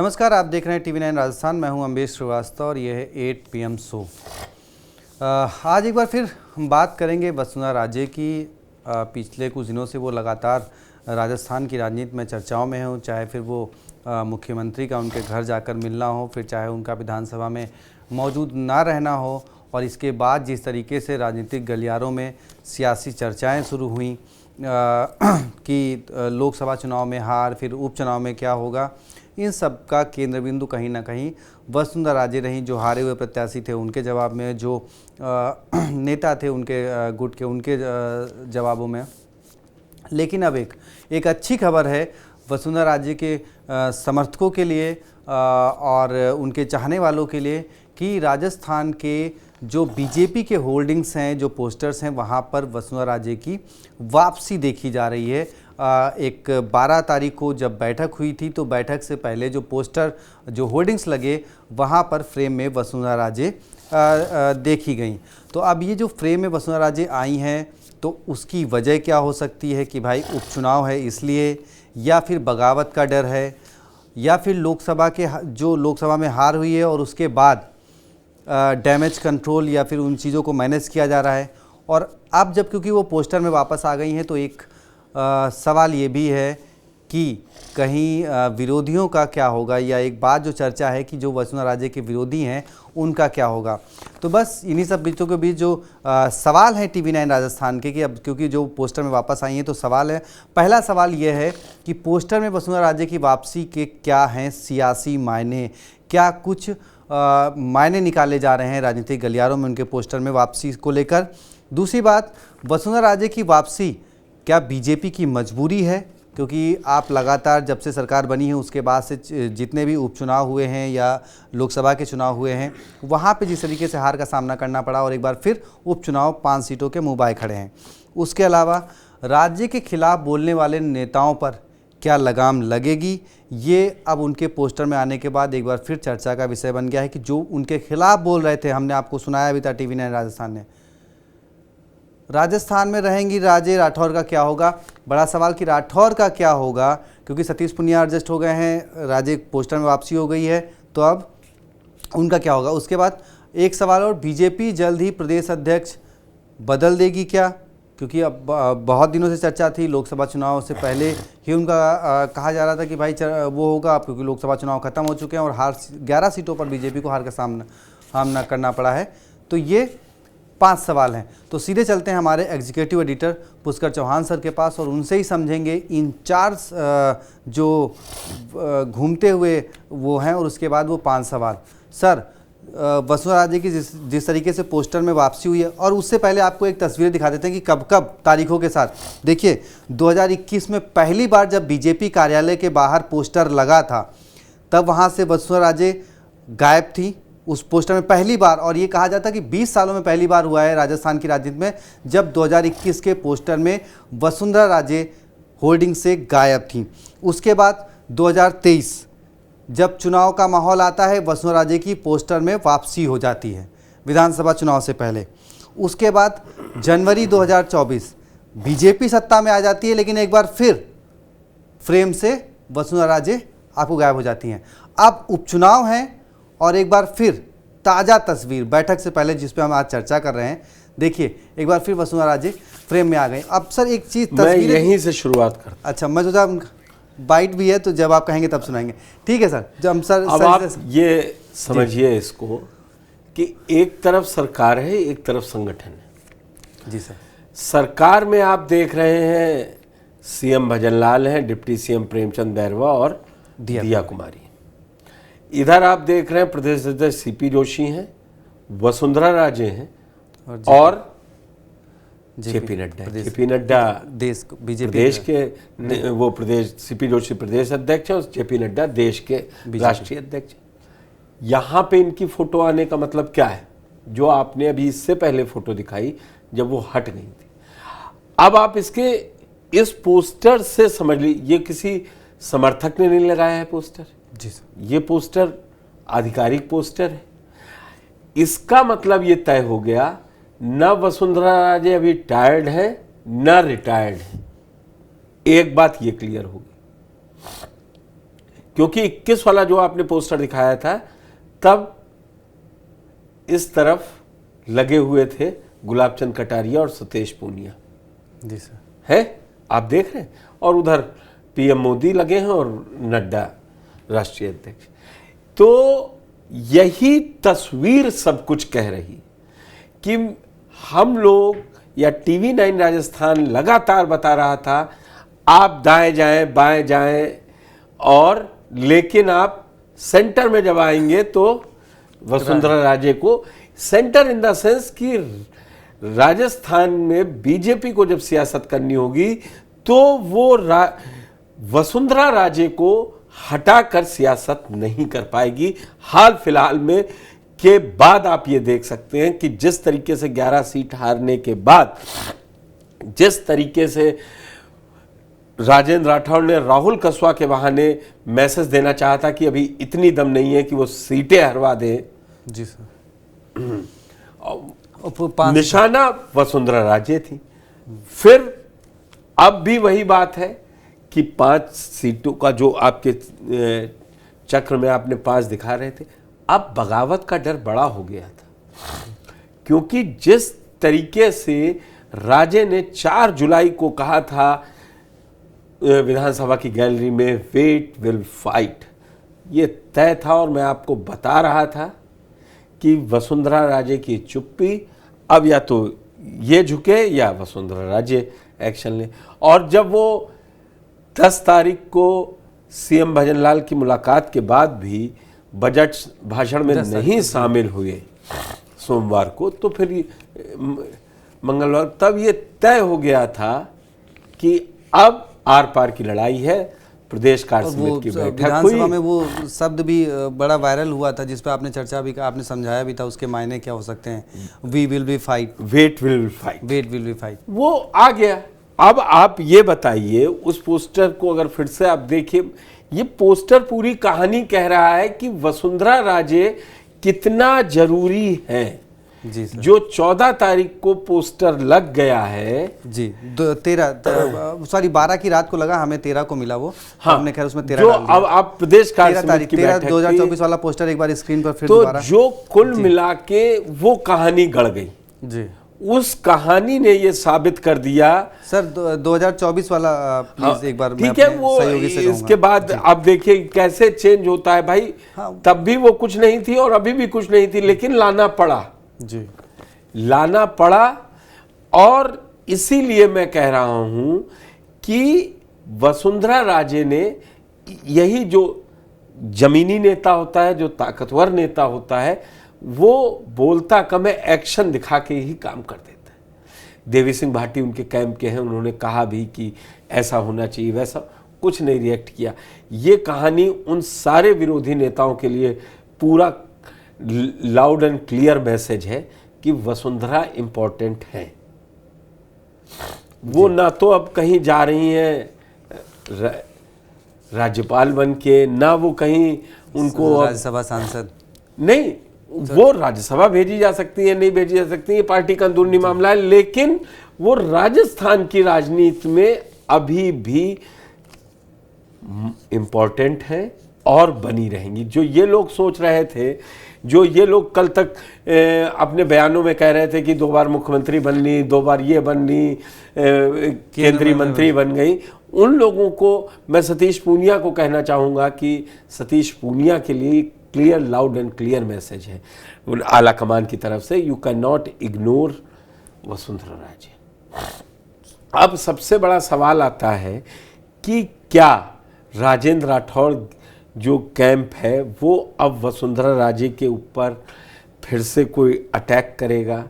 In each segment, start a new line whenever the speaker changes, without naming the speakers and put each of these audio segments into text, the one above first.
नमस्कार, आप देख रहे हैं टीवी 9 राजस्थान। मैं हूं अम्बेश श्रीवास्तव और यह है 8 PM शो। आज एक बार फिर हम बात करेंगे वसुंधरा राजे की। पिछले कुछ दिनों से वो लगातार राजस्थान की राजनीति में चर्चाओं में हो, चाहे फिर वो मुख्यमंत्री का उनके घर जाकर मिलना हो, फिर चाहे उनका विधानसभा में मौजूद ना रहना हो, और इसके बाद जिस तरीके से राजनीतिक गलियारों में सियासी चर्चाएं शुरू हुई कि लोकसभा चुनाव में हार, फिर उपचुनाव में क्या होगा, इन सब का केंद्र बिंदु कहीं ना कहीं वसुंधरा राजे रहीं। जो हारे हुए प्रत्याशी थे उनके जवाब में, जो नेता थे उनके गुट के उनके जवाबों में। लेकिन अब एक अच्छी खबर है वसुंधरा राजे के समर्थकों के लिए और उनके चाहने वालों के लिए कि राजस्थान के जो बीजेपी के होल्डिंग्स हैं, जो पोस्टर्स हैं, वहाँ पर वसुंधरा राजे की वापसी देखी जा रही है। एक 12 तारीख को जब बैठक हुई थी तो बैठक से पहले जो पोस्टर, जो होर्डिंग्स लगे, वहाँ पर फ्रेम में वसुंधरा राजे देखी गई। तो अब ये जो फ्रेम में वसुंधरा राजे आई हैं तो उसकी वजह क्या हो सकती है कि भाई उपचुनाव है इसलिए, या फिर बगावत का डर है, या फिर लोकसभा में हार हुई है और उसके बाद डैमेज कंट्रोल या फिर उन चीज़ों को मैनेज किया जा रहा है। और अब जब क्योंकि वो पोस्टर में वापस आ गई हैं तो एक सवाल ये भी है कि कहीं विरोधियों का क्या होगा, या एक बात जो चर्चा है कि जो वसुंधरा राजे के विरोधी हैं उनका क्या होगा। तो बस इन्हीं सब बीचों के बीच जो सवाल है टीवी 9 राजस्थान के कि अब क्योंकि जो पोस्टर में वापस आई हैं तो सवाल है, पहला सवाल ये है कि पोस्टर में वसुंधरा राजे की वापसी के क्या हैं सियासी मायने, क्या कुछ मायने निकाले जा रहे हैं राजनीतिक गलियारों में उनके पोस्टर में वापसी को लेकर। दूसरी बात, वसुंधरा राजे की वापसी क्या बीजेपी की मजबूरी है, क्योंकि आप लगातार जब से सरकार बनी है उसके बाद से जितने भी उपचुनाव हुए हैं या लोकसभा के चुनाव हुए हैं वहाँ पे जिस तरीके से हार का सामना करना पड़ा और एक बार फिर उपचुनाव 5 सीटों के मुँह बाए खड़े हैं। उसके अलावा राज्य के खिलाफ बोलने वाले नेताओं पर क्या लगाम लगेगी, ये अब उनके पोस्टर में आने के बाद एक बार फिर चर्चा का विषय बन गया है कि जो उनके खिलाफ बोल रहे थे, हमने आपको सुनाया भी था टीवी 9 राजस्थान ने। राजस्थान में रहेंगी राजे, राठौर का क्या होगा? बड़ा सवाल कि राठौर का क्या होगा, क्योंकि सतीश पुनिया एडजस्ट हो गए हैं, राजे पोस्टर में वापसी हो गई है, तो अब उनका क्या होगा? उसके बाद एक सवाल और, बीजेपी जल्द ही प्रदेश अध्यक्ष बदल देगी क्या? क्योंकि अब बहुत दिनों से चर्चा थी, लोकसभा चुनाव से पहले ही उनका कहा जा रहा था कि भाई वो होगा, क्योंकि लोकसभा चुनाव खत्म हो चुके हैं और 11 सीटों पर बीजेपी को हार का सामना करना पड़ा है। तो ये 5 सवाल हैं। तो सीधे चलते हैं हमारे executive editor Pushkar Chauhan sir के पास और उनसे ही समझेंगे इन 4 जो घूमते हुए वो हैं, और उसके बाद वो 5 सवाल। सर, वसुंधरा राजे की जिस तरीके से पोस्टर में वापसी हुई है, और उससे पहले आपको एक तस्वीर दिखा देते हैं कि कब कब तारीखों के साथ। देखिए, 2021 में पहली बार जब बीजेपी कार्यालय के बाहर पोस्टर लगा था तब वहाँ से वसुंधरा राजे गायब थी उस पोस्टर में पहली बार, और ये कहा जाता है कि 20 सालों में पहली बार हुआ है राजस्थान की राजनीति में जब 2021 के पोस्टर में वसुंधरा राजे होल्डिंग से गायब थी। उसके बाद 2023 जब चुनाव का माहौल आता है, वसुंधरा राजे की पोस्टर में वापसी हो जाती है विधानसभा चुनाव से पहले। उसके बाद जनवरी 2024 बीजेपी सत्ता में आ जाती है, लेकिन एक बार फिर फ्रेम से वसुंधरा राजे आपको गायब हो जाती हैं। अब उपचुनाव हैं और एक बार फिर ताज़ा तस्वीर बैठक से पहले जिस पे हम आज चर्चा कर रहे हैं, देखिए एक बार फिर वसुंधरा राजे फ्रेम में आ गई। अब सर एक चीज़
मैं यहीं से शुरुआत करता।
अच्छा, मैं सोचा बाइट भी है तो जब आप कहेंगे तब सुनाएंगे। ठीक है सर। जब हम सर
अब आप ये समझिए इसको कि एक तरफ सरकार है, एक तरफ संगठन है।
जी सर।
सरकार में आप देख रहे हैं सीएम भजनलाल हैं, डिप्टी सीएम प्रेमचंद बैरवा और दिया कुमारी। इधर आप देख रहे हैं प्रदेश अध्यक्ष सीपी जोशी हैं, वसुंधरा राजे हैं और जेपी नड्डा। जेपी नड्डा
देश बीजेपी
प्रदेश के वो प्रदेश, सीपी जोशी प्रदेश अध्यक्ष है और जेपी नड्डा देश के राष्ट्रीय अध्यक्ष। यहाँ पे इनकी फोटो आने का मतलब क्या है? जो आपने अभी इससे पहले फोटो दिखाई जब वो हट गई थी, अब आप इसके इस पोस्टर से समझ लीजिए ये किसी समर्थक ने नहीं लगाया है पोस्टर।
जी सर।
ये पोस्टर आधिकारिक पोस्टर है। इसका मतलब ये तय हो गया, न वसुंधरा राजे अभी टायर्ड है न रिटायर्ड है। एक बात ये क्लियर होगी, क्योंकि 21 वाला जो आपने पोस्टर दिखाया था तब इस तरफ लगे हुए थे गुलाबचंद कटारिया और सतीश पूनिया।
जी सर।
है, आप देख रहे हैं, और उधर पीएम मोदी लगे हैं और नड्डा राष्ट्रीय अध्यक्ष। तो यही तस्वीर सब कुछ कह रही कि हम लोग या टीवी 9 राजस्थान लगातार बता रहा था आप दाएं जाएं बाएं जाएं, और लेकिन आप सेंटर में जब आएंगे तो वसुंधरा राजे को, सेंटर इन द सेंस कि राजस्थान में बीजेपी को जब सियासत करनी होगी तो वो वसुंधरा राजे को हटाकर सियासत नहीं कर पाएगी। हाल फिलहाल में के बाद आप ये देख सकते हैं कि जिस तरीके से 11 सीट हारने के बाद जिस तरीके से राजेंद्र राठौड़ ने राहुल कसवा के बहाने मैसेज देना चाहा था कि अभी इतनी दम नहीं है कि वो सीटें हरवा दें।
जी सर।
निशाना वसुंधरा राजे थी। फिर अब भी वही बात है कि 5 सीटों का जो आपके चक्र में आपने 5 दिखा रहे थे, अब बगावत का डर बड़ा हो गया था, क्योंकि जिस तरीके से राजे ने 4 जुलाई को कहा था विधानसभा की गैलरी में, वेट विल फाइट, ये तय था। और मैं आपको बता रहा था कि वसुंधरा राजे की चुप्पी, अब या तो ये झुके या वसुंधरा राजे एक्शन ले। और जब वो 10 तारीख को सीएम भजनलाल की मुलाकात के बाद भी बजट भाषण में नहीं शामिल हुए सोमवार को, तो फिर मंगलवार, तब ये तय हो गया था कि अब आर पार की लड़ाई है। प्रदेश कार्य समिति की बैठक हुई,
विधानसभा में वो शब्द भी बड़ा वायरल हुआ था जिस पर आपने चर्चा भी, आपने समझाया भी था उसके मायने क्या हो सकते हैं। We will be fight,
wait will be fight,
wait will be fight,
वो आ गया। अब आप ये बताइए, उस पोस्टर को अगर फिर से आप देखिए, ये पोस्टर पूरी कहानी कह रहा है कि वसुंधरा राजे कितना जरूरी है।
जी सर।
जो 14 तारीख को पोस्टर लग गया है,
जी 12 की रात को लगा, हमें 13 को मिला वो।
हाँ,
हमने खैर उसमें 13
जो
डाल दिया।
अब आप प्रदेश कार्य समिति की बैठक
2024 वाला पोस्टर एक बार स्क्रीन पर फिर
तो
दोबारा,
जो कुल मिला के वो कहानी गढ़ गई।
जी,
उस कहानी ने ये साबित कर दिया
सर 2024 वाला प्लीज एक बार
ठीक है, वो
सहयोगी से
इसके बाद आप देखिए कैसे चेंज होता है भाई।
हाँ,
तब भी वो कुछ नहीं थी और अभी भी कुछ नहीं थी, लेकिन लाना पड़ा,
जी
लाना पड़ा। और इसीलिए मैं कह रहा हूं कि वसुंधरा राजे ने, यही जो जमीनी नेता होता है, जो ताकतवर नेता होता है, वो बोलता कम है, एक्शन दिखा के ही काम कर देता है। देवी सिंह भाटी उनके कैंप के हैं, उन्होंने कहा भी कि ऐसा होना चाहिए, वैसा कुछ नहीं रिएक्ट किया। ये कहानी उन सारे विरोधी नेताओं के लिए पूरा लाउड एंड क्लियर मैसेज है कि वसुंधरा इंपॉर्टेंट है। वो ना तो अब कहीं जा रही हैं राज्यपाल बन के, ना वो कहीं उनको
राज्यसभा सांसद,
नहीं, वो राज्यसभा भेजी जा सकती है, नहीं भेजी जा सकती है, पार्टी का अंदरूनी मामला है, लेकिन वो राजस्थान की राजनीति में अभी भी इंपॉर्टेंट है और बनी रहेंगी। जो ये लोग सोच रहे थे, जो ये लोग कल तक अपने बयानों में कह रहे थे कि 2 बार मुख्यमंत्री बन ली, 2 बार ये बन ली, केंद्रीय मंत्री बन गई, उन लोगों को मैं सतीश पूनिया को कहना चाहूँगा कि सतीश पूनिया के लिए clear, loud and clear message है आला कमान की तरफ से, you can not ignore Vasundhara Raje. अब सबसे बड़ा सवाल आता है कि क्या राजेंद्र राठौड़ जो कैंप है वो अब वसुंधरा राजे के ऊपर फिर से कोई अटैक करेगा?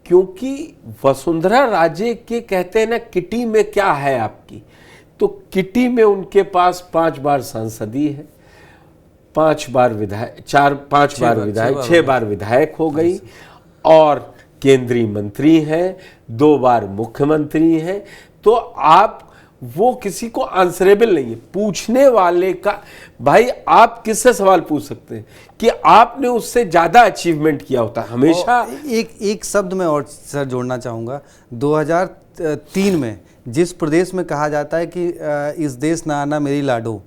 क्योंकि वसुंधरा राजे के कहते हैं ना, किटी में क्या है आपकी, तो किटी में उनके पास 5 बार सांसदी है, 5 बार विधायक, 5 बार विधायक, 6 बार विधायक हो गई, और केंद्रीय मंत्री हैं, 2 बार मुख्यमंत्री हैं। तो आप वो किसी को आंसरेबल नहीं है पूछने वाले का। भाई आप किससे सवाल पूछ सकते हैं कि आपने उससे ज्यादा अचीवमेंट किया होता है हमेशा।
एक शब्द में और सर जोड़ना चाहूँगा, 2003 में जिस प्रदेश में कहा जाता है कि इस देश ना आना मेरी लाडो,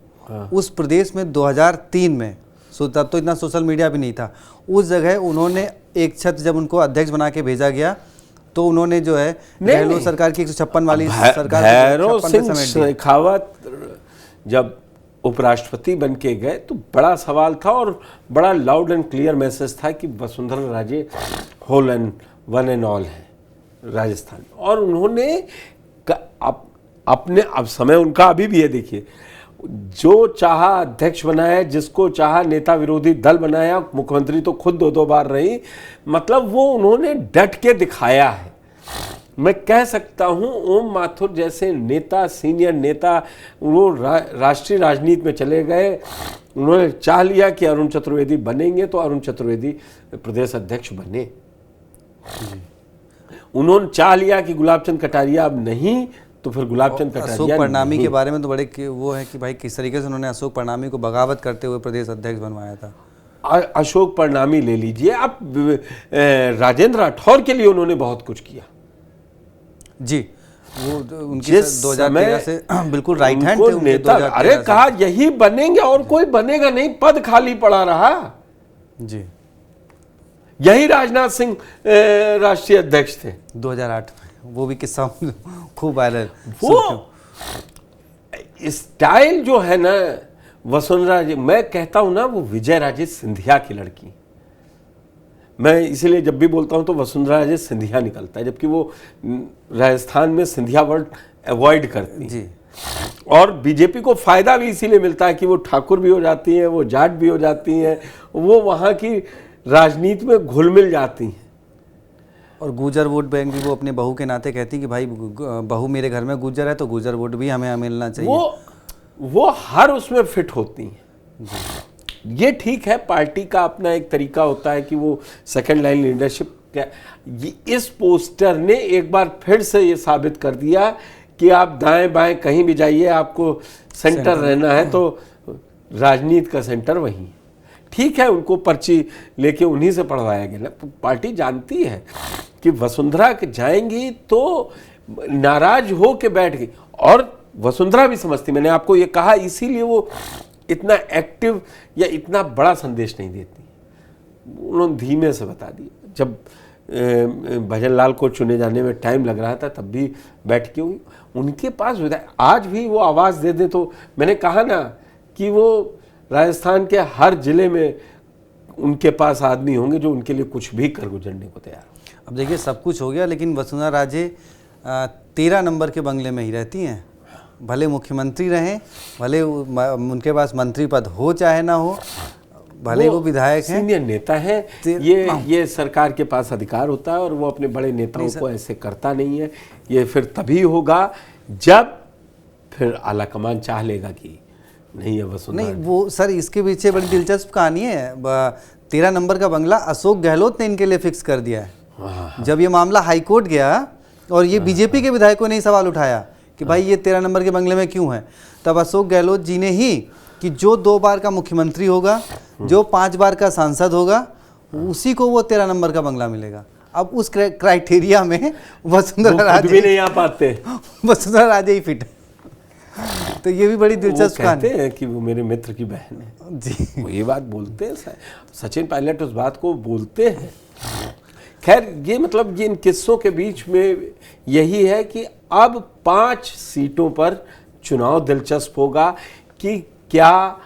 उस प्रदेश में 2003 में, तब तो इतना सोशल मीडिया भी नहीं था, उस जगह उन्होंने एक छत जब उनको अध्यक्ष बना के भेजा गया तो उन्होंने जो है गहलोत सरकार की 156 वाली सरकार
भैरव सिंह शेखावत जब उपराष्ट्रपति बन के गए तो बड़ा सवाल था और बड़ा लाउड एंड क्लियर मैसेज था कि Vasundhara Raje whole and one and all है राजस्थान। और उन्होंने अपने, अब समय उनका अभी भी है, देखिए, जो चाहा अध्यक्ष बनाया, जिसको चाहा नेता विरोधी दल बनाया, मुख्यमंत्री तो खुद 2-2 बार रही, मतलब वो उन्होंने डट के दिखाया है। मैं कह सकता हूं ओम माथुर जैसे नेता, सीनियर नेता, वो राष्ट्रीय राजनीति में चले गए, उन्होंने चाह लिया कि अरुण चतुर्वेदी बनेंगे तो अरुण चतुर्वेदी प्रदेश अध्यक्ष बने। उन्होंने चाह लिया कि गुलाब चंद कटारिया अब नहीं, तो फिर गुलाब चंद कटारिया।
अशोक परनामी के बारे में तो बड़े वो है कि भाई किस तरीके से उन्होंने अशोक परनामी को बगावत करते हुए प्रदेश अध्यक्ष बनवाया था।
अशोक परनामी ले लीजिए आप, राजेंद्र राठौर के लिए उन्होंने बहुत कुछ किया
जी। वो उनके 2013 से बिल्कुल राइट हैंड थे
नेता। अरे कहा यही बनेंगे और कोई बनेगा नहीं, पद खाली पड़ा रहा
जी।
यही राजनाथ सिंह राष्ट्रीय अध्यक्ष थे
2008 में, वो भी किस्सा खूब वायरल।
वो स्टाइल जो है ना वसुंधरा जी, मैं कहता हूं ना वो विजय राजे सिंधिया की लड़की। मैं इसीलिए जब भी बोलता हूं तो वसुंधरा राजे सिंधिया निकलता है, जबकि वो राजस्थान में सिंधिया वर्ड अवॉइड करती है जी। और बीजेपी को फायदा भी इसीलिए मिलता है कि वो ठाकुर भी हो जाती हैं, वो जाट भी हो जाती हैं, वो वहां की राजनीति में घुल मिल जाती हैं।
और गुजर वोट बैंक भी वो अपने बहू के नाते कहती कि भाई बहू मेरे घर में गुजर है तो गुजर वोट भी हमें मिलना चाहिए।
वो हर उसमें फिट होती हैं। ये ठीक है, पार्टी का अपना एक तरीका होता है कि वो सेकंड लाइन लीडरशिप क्या। इस पोस्टर ने एक बार फिर से ये साबित कर दिया कि आप दाएं बाएं कहीं भी जाइए, आपको सेंटर रहना है तो राजनीति का सेंटर वही है। ठीक है, उनको पर्ची लेके उन्हीं से पढ़वाया गया ना। पार्टी जानती है कि वसुंधरा के जाएंगी तो नाराज हो के बैठ गई, और वसुंधरा भी समझती, मैंने आपको ये कहा, इसीलिए वो इतना एक्टिव या इतना बड़ा संदेश नहीं देती। उन्होंने धीमे से बता दिया। जब भजन लाल को चुने जाने में टाइम लग रहा था तब भी बैठ के हुई उनके पास विधायक। आज भी वो आवाज़ दे दे तो, मैंने कहा ना कि वो राजस्थान के हर जिले में उनके पास आदमी होंगे जो उनके लिए कुछ भी कर गुजरने को तैयार।
अब देखिए सब कुछ हो गया, लेकिन वसुंधरा राजे 13 नंबर के बंगले में ही रहती हैं। भले मुख्यमंत्री रहें, भले उनके पास मंत्री पद हो चाहे ना हो, भले वो विधायक हैं,
सीनियर नेता है, ये सरकार के पास अधिकार होता है और वो अपने बड़े नेताओं को ऐसे करता नहीं है। ये फिर तभी होगा जब फिर आला कमान चाह लेगा कि नहीं है वसुंधरा।
नहीं वो सर, इसके पीछे बड़ी दिलचस्प कहानी है। 13 नंबर का बंगला अशोक गहलोत ने इनके लिए फिक्स कर दिया है। जब ये मामला हाईकोर्ट गया और ये बीजेपी के विधायकों ने ही सवाल उठाया कि भाई ये 13 नंबर के बंगले में क्यों है, तब अशोक गहलोत जी ने ही कि जो 2 बार का मुख्यमंत्री होगा, जो 5 बार का सांसद होगा, उसी को वो 13 नंबर का बंगला मिलेगा। अब उस क्राइटेरिया में वसुंधरा राजे
भी नहीं आ पाते,
वसुंधरा राजे ही फिट है। तो ये भी बड़ी दिलचस्प
कहते हैं कि वो मेरे मित्र की बहन है
जी,
वो ये बात बोलते हैं। सचिन पायलट उस बात को बोलते हैं। खैर ये मतलब ये इन किस्सों के बीच में यही है कि अब 5 सीटों पर चुनाव दिलचस्प होगा कि क्या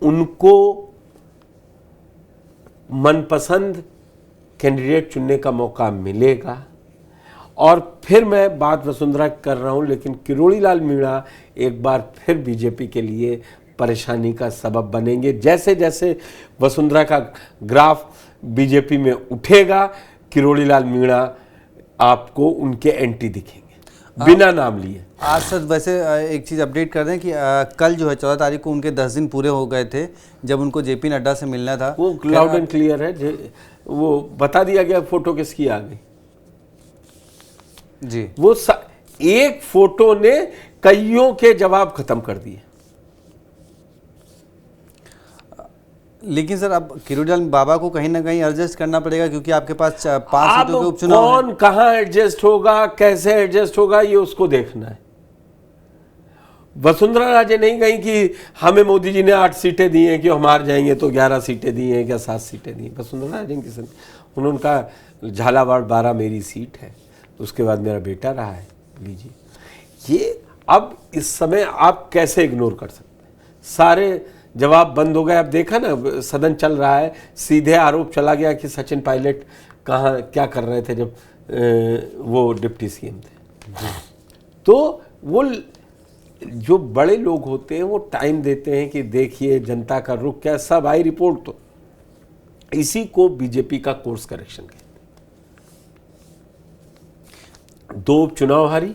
उनको मनपसंद कैंडिडेट चुनने का मौका मिलेगा। और फिर मैं बात वसुंधरा कर रहा हूं, लेकिन किरोड़ी लाल मीणा एक बार फिर बीजेपी के लिए परेशानी का सबब बनेंगे। जैसे जैसे वसुंधरा का ग्राफ बीजेपी में उठेगा, किरोड़ी लाल मीणा आपको उनके एंटी दिखेंगे बिना नाम लिए।
आज सर वैसे एक चीज़ अपडेट कर दें कि कल जो है 14 तारीख को उनके 10 दिन पूरे हो गए थे जब उनको जेपी नड्डा से मिलना था।
वो लाउड एंड क्लियर है, वो बता दिया गया फोटो किसकी आ गई
जी।
वो एक फोटो ने कईयों के जवाब खत्म कर दिए।
लेकिन सर अब किरोड़ी बाबा को कहीं ना कहीं एडजस्ट करना पड़ेगा, क्योंकि आपके पास 5 सीटों के उपचुनाव
कौन कहां एडजस्ट होगा, कैसे एडजस्ट होगा, ये उसको देखना है। वसुंधरा राजे नहीं गई कि हमें मोदी जी ने 8 सीटें दी हैं कि हम हार जाएंगे तो 11 सीटें दी हैं क्या 7 सीटें दी हैं। वसुंधरा राजे किसी उन्होंने उनका झालावाड़ 12 मेरी सीट है, उसके बाद मेरा बेटा रहा है। लीजिए, ये अब इस समय आप कैसे इग्नोर कर सकते हैं? सारे जवाब बंद हो गए। अब देखा ना सदन चल रहा है, सीधे आरोप चला गया कि सचिन पायलट कहाँ क्या कर रहे थे जब वो डिप्टी सीएम थे। तो वो जो बड़े लोग होते हैं वो टाइम देते हैं कि देखिए जनता का रुख क्या, सब आई रिपोर्ट। तो इसी को बीजेपी का कोर्स करेक्शन कहते हैं। 2 उपचुनाव हारी,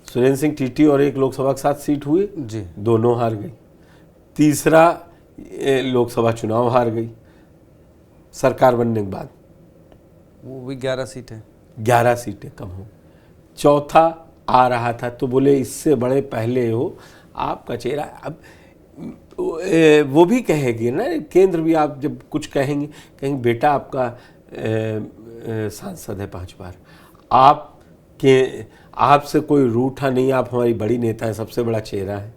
सुरेंद्र सिंह टीटी और एक लोकसभा के साथ सीट हुई
जी,
दोनों हार गई। तीसरा लोकसभा चुनाव हार गई सरकार बनने के बाद,
वो भी 11 सीटें
11 सीटें कम हो। चौथा आ रहा था तो बोले इससे बड़े पहले हो आपका चेहरा। अब वो भी कहेगी ना, केंद्र भी आप जब कुछ कहेंगे बेटा आपका सांसद है 5 बार, आपसे कोई रूठा नहीं, आप हमारी बड़ी नेता है, सबसे बड़ा चेहरा है।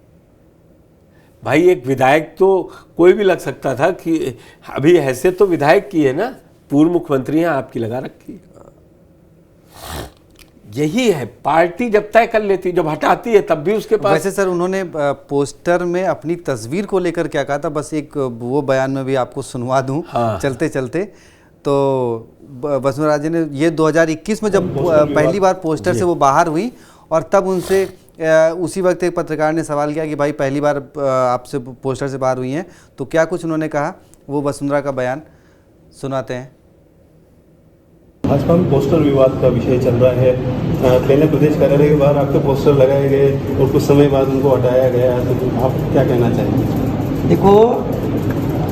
भाई एक विधायक तो कोई भी लग सकता था कि अभी ऐसे तो विधायक की है ना, पूर्व मुख्यमंत्री हैं आपकी लगा रखी। यही है, पार्टी जब तय कर लेती, जब हटाती है तब भी उसके पास।
वैसे सर उन्होंने पोस्टर में अपनी तस्वीर को लेकर क्या कहा था, बस एक वो बयान में भी आपको सुनवा दूं। हाँ। चलते चलते तो वसुंधरा राजे ने ये 2021 में जब पहली बार पोस्टर से वो बाहर हुई और तब उनसे उसी वक्त एक पत्रकार ने सवाल किया कि भाई पहली बार आपसे पोस्टर से बाहर हुई हैं, तो क्या कुछ उन्होंने कहा, वो वसुंधरा का बयान सुनाते हैं।
भाजपा में पोस्टर विवाद का विषय चल रहा है। पहले प्रदेश कार्यालय के बाहर आपके पोस्टर लगाए गए और कुछ समय बाद उनको हटाया गया, तो आप क्या कहना चाहेंगे?
देखो,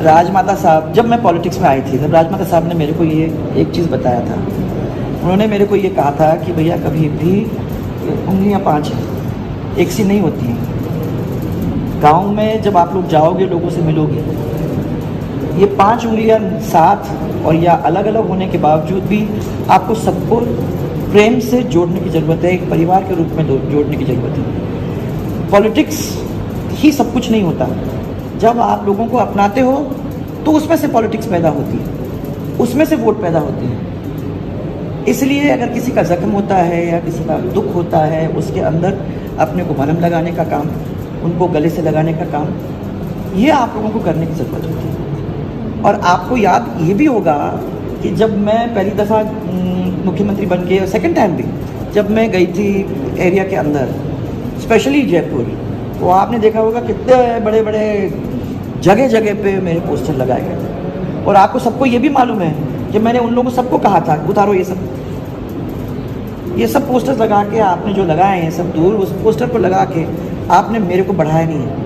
राजमाता साहब जब मैं पॉलिटिक्स में आई थी तब राजमाता साहब ने मेरे को ये एक चीज़ बताया था। उन्होंने मेरे को ये कहा था कि भैया कभी भी उंगलियां 5 हैं, एक सी नहीं होती हैं। गांव में जब आप लोग जाओगे, लोगों से मिलोगे, ये 5 उंगलियां साथ और या अलग अलग होने के बावजूद भी आपको सबको प्रेम से जोड़ने की ज़रूरत है, एक परिवार के रूप में जोड़ने की ज़रूरत है। पॉलिटिक्स ही सब कुछ नहीं होता। जब आप लोगों को अपनाते हो तो उसमें से पॉलिटिक्स पैदा होती है, उसमें से वोट पैदा होती है। इसलिए अगर किसी का जख्म होता है या किसी का दुख होता है, उसके अंदर अपने को मरहम लगाने का काम, उनको गले से लगाने का काम, ये आप लोगों को करने की ज़रूरत होती है। और आपको याद ये भी होगा कि जब मैं पहली दफ़ा मुख्यमंत्री बन के, और सेकेंड टाइम भी जब मैं गई थी एरिया के अंदर, स्पेशली जयपुर, तो आपने देखा होगा कितने बड़े बड़े जगह जगह पे मेरे पोस्टर लगाए गए। और आपको सबको ये भी मालूम है कि मैंने उन लोगों सबको कहा था उतारो ये सब पोस्टर्स लगा के आपने जो लगाए हैं सब दूर, उस पोस्टर को लगा के आपने मेरे को बढ़ाया नहीं है।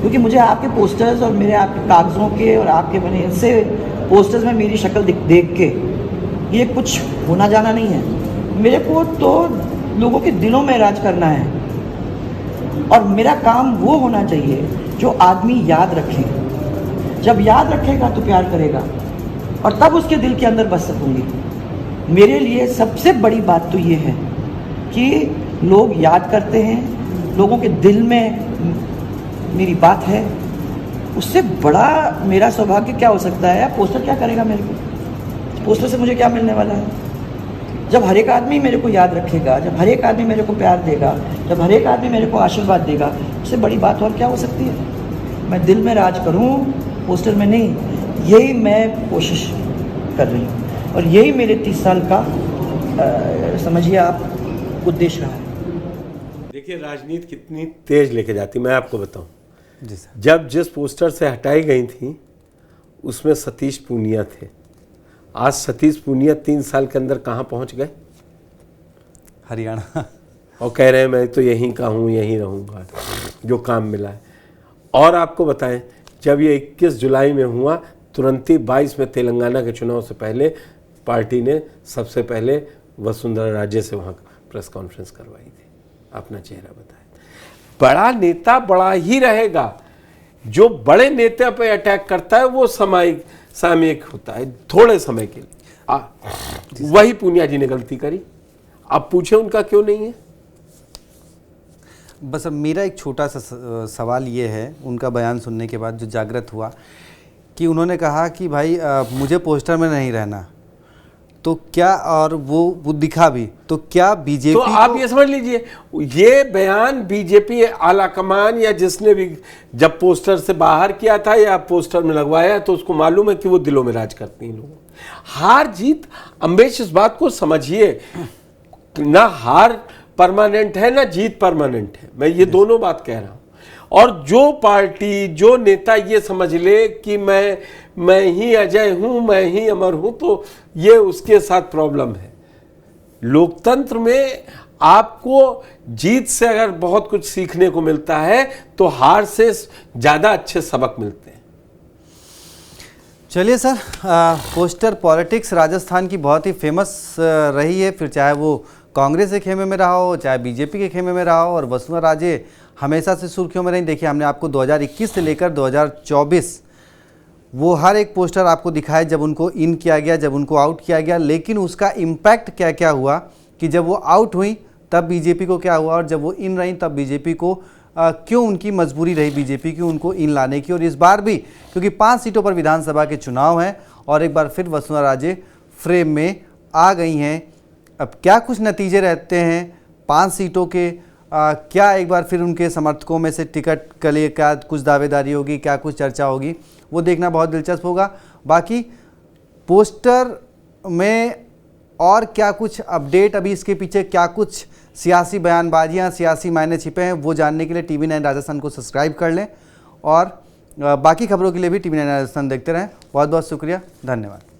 क्योंकि मुझे आपके पोस्टर्स और मेरे आपके कागज़ों के और आपके बने इनसे पोस्टर्स में मेरी शक्ल देख के ये कुछ होना जाना नहीं है। मेरे को तो लोगों के दिलों में राज करना है और मेरा काम वो होना चाहिए जो आदमी याद रखे। जब याद रखेगा तो प्यार करेगा और तब उसके दिल के अंदर बस सकूंगी। मेरे लिए सबसे बड़ी बात तो ये है कि लोग याद करते हैं, लोगों के दिल में मेरी बात है। उससे बड़ा मेरा सौभाग्य क्या हो सकता है? पोस्टर क्या करेगा मेरे को? पोस्टर से मुझे क्या मिलने वाला है? जब हर एक आदमी मेरे को याद रखेगा, जब हर एक आदमी मेरे को प्यार देगा, जब हर एक आदमी मेरे को आशीर्वाद देगा, उससे बड़ी बात और क्या हो सकती है? मैं दिल में राज करूं, पोस्टर में नहीं। यही मैं कोशिश कर रही हूँ और यही मेरे 30 साल का समझिए आप उद्देश्य रहा है।
देखिए राजनीति कितनी तेज लेके जाती, मैं आपको बताऊं।
जी सर।
जब जिस पोस्टर से हटाई गई थी उसमें सतीश पूनिया थे। आज सतीश पूनिया 3 साल के अंदर कहाँ पहुँच गए?
हरियाणा।
और कह रहे हैं मैं तो यहीं का हूँ, यहीं रहूँगा, जो काम मिला है। और आपको बताएं, जब ये 21 जुलाई में हुआ, तुरंत ही 22 में तेलंगाना के चुनाव से पहले पार्टी ने सबसे पहले वसुंधरा राजे से वहाँ प्रेस कॉन्फ्रेंस करवाई थी, अपना चेहरा बताया। बड़ा नेता बड़ा ही रहेगा। जो बड़े नेता पे अटैक करता है वो सामयिक होता है, थोड़े समय के लिए। वही पूनिया जी ने गलती करी। अब पूछे उनका क्यों नहीं है?
बस अब मेरा एक छोटा सा सवाल ये है उनका बयान सुनने के बाद जो जागृत हुआ कि उन्होंने कहा कि भाई मुझे पोस्टर में नहीं रहना, तो क्या, और वो दिखा भी, तो क्या बीजेपी
तो आप ये समझ लीजिए ये बयान बीजेपी आलाकमान या जिसने भी जब पोस्टर से बाहर किया था या पोस्टर में लगवाया तो उसको मालूम है कि वो दिलों में राज करती हैं लोग। हार जीत, अम्बेश इस बात को समझिए, ना हार परमानेंट है ना जीत परमानेंट है, मैं ये दोनों बात कह रहा हूं। और जो पार्टी, जो नेता ये समझ ले कि मैं ही अजय हूं, मैं ही अमर हूं, तो ये उसके साथ प्रॉब्लम है। लोकतंत्र में आपको जीत से अगर बहुत कुछ सीखने को मिलता है तो हार से ज्यादा अच्छे सबक मिलते हैं।
चलिए सर, पोस्टर पॉलिटिक्स राजस्थान की बहुत ही फेमस रही है, फिर चाहे वो कांग्रेस के खेमे में रहा हो, चाहे बीजेपी के खेमे में रहा हो, और वसुंधरा राजे हमेशा से सुर्खियों में रही। देखिए, हमने आपको 2021 से लेकर 2024 वो हर एक पोस्टर आपको दिखाया जब उनको इन किया गया, जब उनको आउट किया गया, लेकिन उसका इम्पैक्ट क्या क्या हुआ कि जब वो आउट हुई तब बीजेपी को क्या हुआ, और जब वो इन रही तब बीजेपी को क्यों उनकी मजबूरी रही बीजेपी की उनको इन लाने की। और इस बार भी क्योंकि 5 सीटों पर विधानसभा के चुनाव हैं और एक बार फिर वसुंधरा राजे फ्रेम में आ गई हैं। अब क्या कुछ नतीजे रहते हैं 5 सीटों के, क्या एक बार फिर उनके समर्थकों में से टिकट के लिए क्या कुछ दावेदारी होगी, क्या कुछ चर्चा होगी, वो देखना बहुत दिलचस्प होगा। बाकी पोस्टर में और क्या कुछ अपडेट, अभी इसके पीछे क्या कुछ सियासी बयानबाजियां, सियासी मायने छिपे हैं, वो जानने के लिए TV9 राजस्थान को सब्सक्राइब कर लें और बाकी खबरों के लिए भी TV9 राजस्थान देखते रहें। बहुत बहुत शुक्रिया, धन्यवाद।